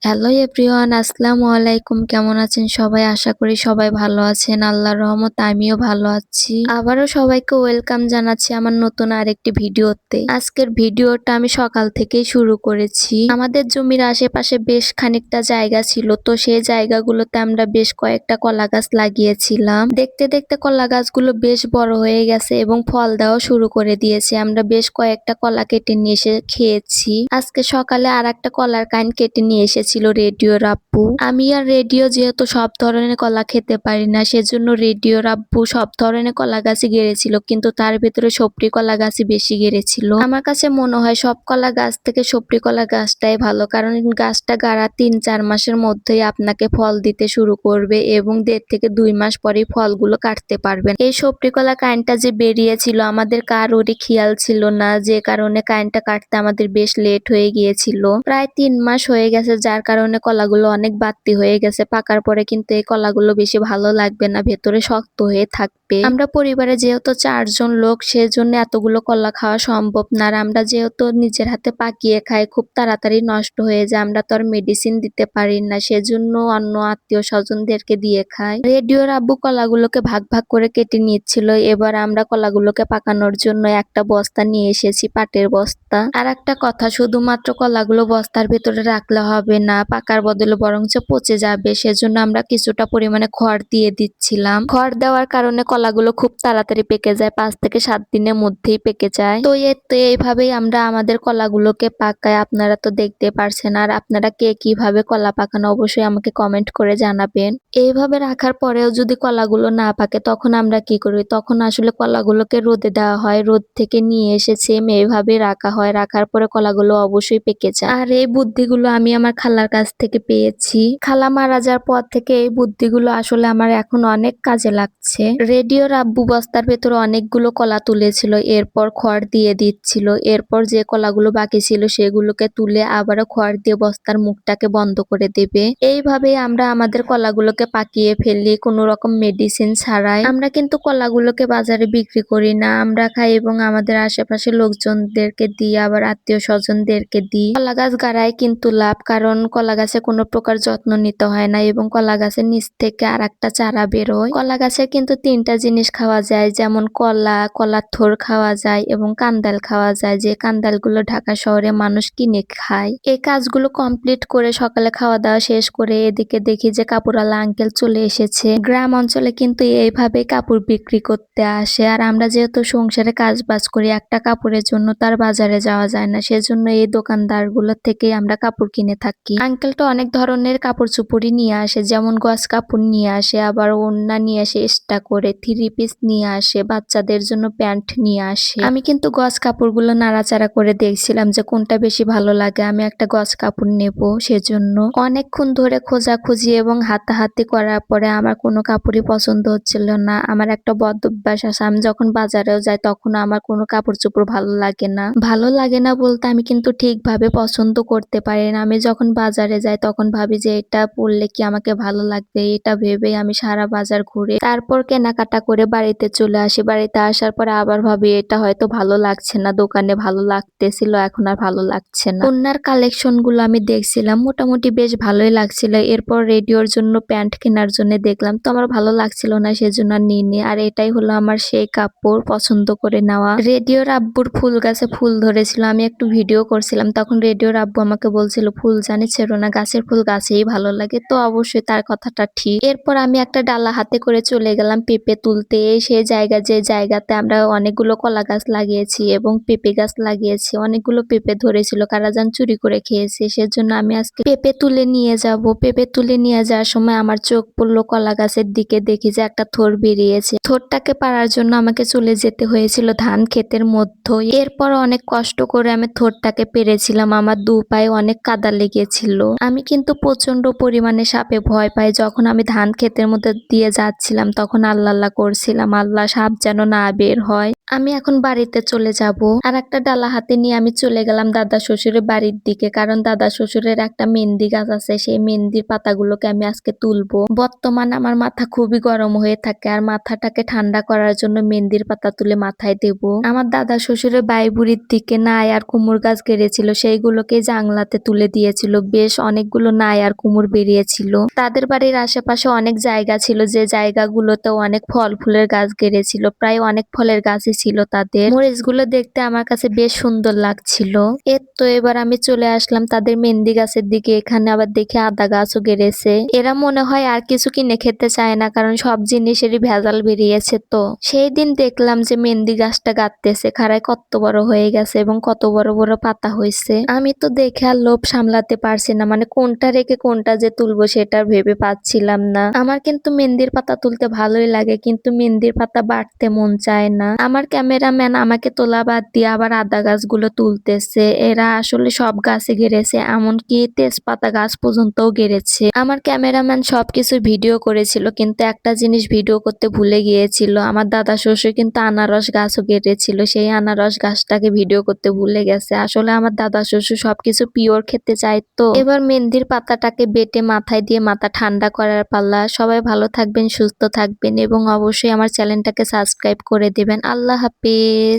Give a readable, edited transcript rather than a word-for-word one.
Hello everyone, আসসালামু আলাইকুম। কেমন আছেন সবাই? আশা করি সবাই ভালো আছেন। আল্লাহর রহমতে আমিও ভালো আছি। আবারও সবাইকে ওয়েলকাম জানাচ্ছি আমার নতুন আরেকটি ভিডিওতে। আজকের ভিডিওটা আমি সকাল থেকেই শুরু করেছি। আমাদের জমির আশেপাশে বেশ খানিকটা জায়গা ছিল, তো সেই জায়গাগুলোতে আমরা বেশ কয়েকটা কলা গাছ লাগিয়েছিলাম। দেখতে দেখতে কলা গাছগুলো বেশ বড় হয়ে গেছে এবং ফল দেওয়া শুরু করে দিয়েছে। আমরা বেশ কয়েকটা কলা কেটে নিয়ে এসে খেয়েছি। আজকে সকালে আর একটা কলার কাইন কেটে নিয়ে এসেছিল রেডিওর আব্বু। আমি আর রেডিও যেহেতু সব ধরনের কলা খেতে পারি না, সেজন্য রেডিওর আব্বু সব ধরনের কলা গাছই গেড়েছিল, কিন্তু তার ভিতরে সবরি কলা গাছই বেশি গেড়েছিল। আমার কাছে মনে হয় সব কলা গাছ থেকে সবরি কলা গাছটাই ভালো, কারণ গাছটা গাড়া ৩-৪ মাসের মধ্যেই আপনাকে ফল দিতে শুরু করবে এবং ১.৫ থেকে ২ মাস পরেই ফলগুলো কাটতে পারবেন। এই সবরি কলা কাইনটা যে বেরিয়েছিল আমাদের কারোরই খেয়াল ছিল না, যে কারণে কাইনটা কাটতে আমাদের বেশ লেট হয়ে গিয়েছিল। প্রায় ৩ মাস হয়ে গেছে, যার কারণে কলাগুলো অনেক বাড়তি হয়ে গেছে। পাকার পরে কিন্তু এই কলাগুলো বেশি ভালো লাগবে না, ভেতরে শক্ত হয়ে থাকবে। আমরা পরিবারে যেহেতু ৪ জন লোক, সেজন্য এতগুলো কলা খাওয়া সম্ভব না। আর আমরা যেহেতু নিজের হাতে পাকিয়ে খাই, খুব তাড়াতাড়ি নষ্ট হয়ে যায়। আমরা তো আর মেডিসিন দিতে পারি না, সেজন্য অন্য আত্মীয় স্বজনদেরকে দিয়ে খাই। রেডিওর আব্বু কলাগুলোকে ভাগ ভাগ করে কেটে নিচ্ছিল। এবার আমরা কলাগুলোকে পাকানোর জন্য একটা বস্তা নিয়ে এসেছি, পাটের বস্তা। আর একটা কথা, শুধুমাত্র কলাগুলো বস্তার ভিতরে রাখলে হবে না, পাকার বদলে বরঞ্চ পচে যাবে। সেজন্য আমরা কিছুটা পরিমাণে খড় দিয়ে দিচ্ছিলাম। খড় দেওয়ার কারণে কলাগুলো খুব তাড়াতাড়ি পেকে যায়, ৫ থেকে ৭ দিনের মধ্যেই পেকে যায়। তো এইভাবেই আমরা আমাদের কলাগুলোকে পাকাই। আপনারা তো দেখতে পারছেন। আর আপনারা কে কিভাবে কলা পাকান অবশ্যই আমাকে কমেন্ট করে জানাবেন। এইভাবে রাখার পরেও যদি কলাগুলো না পাকে তখন আমরা কি করি? তখন আসলে কলাগুলোকে রোদে দেওয়া হয়। রোদ থেকে নিয়ে এসে সেম এইভাবে রাখা হয়। রাখার পরে কলাগুলো অবশ্যই পেকে যায়। আর এই বুদ্ধিগুলো আমি আমার খালার কাছ থেকে পেয়েছি। খালা মারা যাওয়ার পর থেকে এই বুদ্ধিগুলো আসলে আমার এখন অনেক কাজে লাগছে। রেডিওর আব্বু বস্তার ভেতরে অনেকগুলো কলা তুলেছিল, এরপর খড় দিয়ে দিচ্ছিল। এরপর যে কলাগুলো বাকি ছিল সেগুলোকে তুলে আবারও খড় দিয়ে বস্তার মুখটাকে বন্ধ করে দেবে। এইভাবেই আমরা আমাদের কলাগুলোকে পাকিয়ে ফেলি, কোনো রকম মেডিসিন ছাড়াই। আমরা কিন্তু কলাগুলোকে বাজারে বিক্রি করি না, আমরা খাই এবং আমাদের আশেপাশের লোকজনদেরকে দিই, আবার আত্মীয় স্বজনদেরকে দিই। কলা গাছ গাড়াই কিন্তু লাভ, কারণ কলা গাছে কোনো প্রকার যত্ন নিতে হয় না এবং কলা গাছের নিচ থেকে আর একটা চারা বেরোয়। কলা গাছে কিন্তু ৩টা জিনিস খাওয়া যায়, যেমন কলা, কলার থোড় খাওয়া যায় এবং কান্দাল খাওয়া যায়, যে কান্দালগুলো ঢাকা শহরে মানুষ কিনে খায়। এই কাজগুলো কমপ্লিট করে সকালে খাওয়া দাওয়া শেষ করে এদিকে দেখি যে কাপড়ওয়ালা আঙ্কেল চলে এসেছে। গ্রাম অঞ্চলে কিন্তু এইভাবে কাপড় বিক্রি করতে আসে। আর আমরা যেহেতু সংসারে কাজ বাজ করি, একটা কাপড়ের জন্য তার বাজারে যাওয়া যায় না, সেজন্য এই দোকানদারগুলোর থেকেই আমরা কাপড় কিনে থাকি। আঙ্কেলটা অনেক ধরনের কাপড় চোপড়ই নিয়ে আসে, যেমন গজ কাপড় নিয়ে আসে, আবার ওড়না নিয়ে আসে, এক্সট্রা করে 3 পিস নিয়ে আসে, বাচ্চাদের জন্য প্যান্ট নিয়ে আসে। আমি কিন্তু গজ কাপড়গুলো নাড়াচাড়া করে দেখছিলাম যে কোনটা বেশি ভালো লাগে, আমি একটা গজ কাপড় নেব। সেজন্য অনেকক্ষণ ধরে খোঁজাখুঁজি এবং হাতাহাতি করার পরে আমার কোনো কাপড়ই পছন্দ হচ্ছিল না। আমার একটা বদ অভ্যাস আছে, আমি যখন বাজারেও যাই তখন আমার কোনো কাপড় চোপড় ভালো লাগে না। ভালো লাগে না বলতে আমি কিন্তু ঠিকভাবে পছন্দ করতে পারি না। আমি যখন বাজারে যাই তখন ভাবি যে এটা পরলে কি আমাকে ভালো লাগবে, এটা ভেবেই আমি সারা বাজার ঘুরে তারপর কেনাকাটা করে বাড়িতে চলে আসি। বাড়িতে আসার পরে আবার ভাবি এটা হয়তো ভালো লাগছে না, দোকানে ভালো লাগতেছিল, এখন আর ভালো লাগছে না। ওড়নার কালেকশন গুলো আমি দেখছিলাম, মোটামুটি বেশ ভালোই লাগছিল। এরপর রেডিওর জন্য প্যান্ট কেনার জন্য দেখলাম, তো আমার ভালো লাগছিল না, সেজন্য আর নিইনি। আর এটাই হলো আমার সেই কাপড় পছন্দ করে নেওয়া। রেডিওর আব্বুর ফুল গাছে ফুল ধরেছিল, আমি একটু ভিডিও করছিলাম, তখন রেডিওর আব্বু আমাকে বলছিল ফুল জানি ছেড়ো না, গাছের ফুল গাছেই ভালো লাগে। তো অবশ্যই তার কথাটা ঠিক। এরপর আমি একটা ডালা হাতে করে চলে গেলাম পেঁপে তুলতে। সেই যে জায়গাতে আমরা অনেকগুলো কলা গাছ লাগিয়েছি এবং পেঁপে গাছ লাগিয়েছি, অনেকগুলো পেঁপে ধরেছিল, কারাজান চুরি করে খেয়েছে, সেজন্য আমি আজকে পেঁপে তুলে নিয়ে যাব। পেঁপে তুলে নিয়ে যাওয়ার সময় আমার চোখ পড়লো কলা গাছের দিকে, দেখি যে একটা থোড় বেরিয়েছে। থোড়টাকে পাড়ার জন্য আমাকে চলে যেতে হয়েছিল ধান ক্ষেতের মধ্যে। এরপর অনেক কষ্ট করে আমি থোড়টাকে পেরেছিলাম, আমার 2 পায়ে অনেক কাদা লেগেছিল। আমি কিন্তু প্রচন্ড পরিমাণে সাপে ভয় পাই। যখন আমি ধান ক্ষেতের মধ্যে দিয়ে যাচ্ছিলাম তখন আল্লাহ আল্লাহ করছিলাম আল্লাহ সাপ যেন না বের হয়। আমি এখন বাড়িতে চলে যাব। আর একটা ডালা হাতে নিয়ে আমি চলে গেলাম দাদা শ্বশুরের বাড়ির দিকে, কারণ দাদা শ্বশুরের একটা মেহেন্দি গাছ আছে, সেই মেহেন্দির পাতাগুলোকে আমি আজকে তুলবো। বর্তমান আমার মাথা খুবই গরম হয়ে থাকে, আর মাথাটাকে ঠান্ডা করার জন্য মেহেন্দির পাতা তুলে মাথায় দেব। আমার দাদা শ্বশুরের বাইবুড়ির দিকে নাই আর কুমড় গাছ গেড়েছিল, সেইগুলোকে জাংলাতে তুলে দিয়েছিল। বেশ অনেকগুলো নাই আর কুমড় বেরিয়েছিল। তাদের বাড়ির আশেপাশে অনেক জায়গা ছিল, যে জায়গাগুলোতে অনেক ফল ফুলের গাছ গেড়েছিল, প্রায় অনেক ফলের গাছই ছিল তাদের। মরিচগুলো দেখতে আমার কাছে বেশ সুন্দর লাগছিল। তো এবার আমি চলে আসলাম তাদের মেহেন্দি গাছের দিকে। এখানে আবার দেখি আদা গাছও গেড়েছে। এরা মনে হয় আর কিছু কিনে খেতে চায় না, কারণ সব জিনিসেরই ভেজাল বেরিয়েছে। তো সেই দিন দেখলাম যে মেহেন্দি গাছটা গাঁথতেছে, খাড়ায় কত বড় হয়ে গেছে এবং কত বড় বড় পাতা হয়েছে। আমি তো দেখে আর লোভ সামলাতে পারছি না, মানে কোনটা রেখে কোনটা যে তুলবো সেটা ভেবে পাচ্ছিলাম না। আমার কিন্তু মেহেন্দির পাতা তুলতে ভালোই লাগে, কিন্তু মেহেন্দির পাতা বাটতে মন চায় না। আমার ক্যামেরাম্যান আমাকে তোলা বাদ দিয়ে আবার আদা গাছগুলো তুলতেছে। এরা আসলে সব গাছে গেড়েছে, এমনকি তেজপাতা গাছ পর্যন্তও গেড়েছে। আমার ক্যামেরাম্যান সবকিছু ভিডিও করেছিল, কিন্তু একটা জিনিস ভিডিও করতে ভুলে গিয়েছিল। আমার দাদা শ্বশুর কিন্তু আনারস গাছও গেড়েছিল, সেই আনারস গাছটাকে ভিডিও করতে ভুলে গেছে। আসলে আমার দাদা শ্বশুর সবকিছু পিওর খেতে চায়। তো এবার মেহেন্দির পাতাটাকে বেটে মাথায় দিয়ে মাথা ঠান্ডা করার পাল্লা। সবাই ভালো থাকবেন, সুস্থ থাকবেন এবং অবশ্যই আমার চ্যানেলটাকে সাবস্ক্রাইব করে দেবেন। আল্লাহ হাফেজ।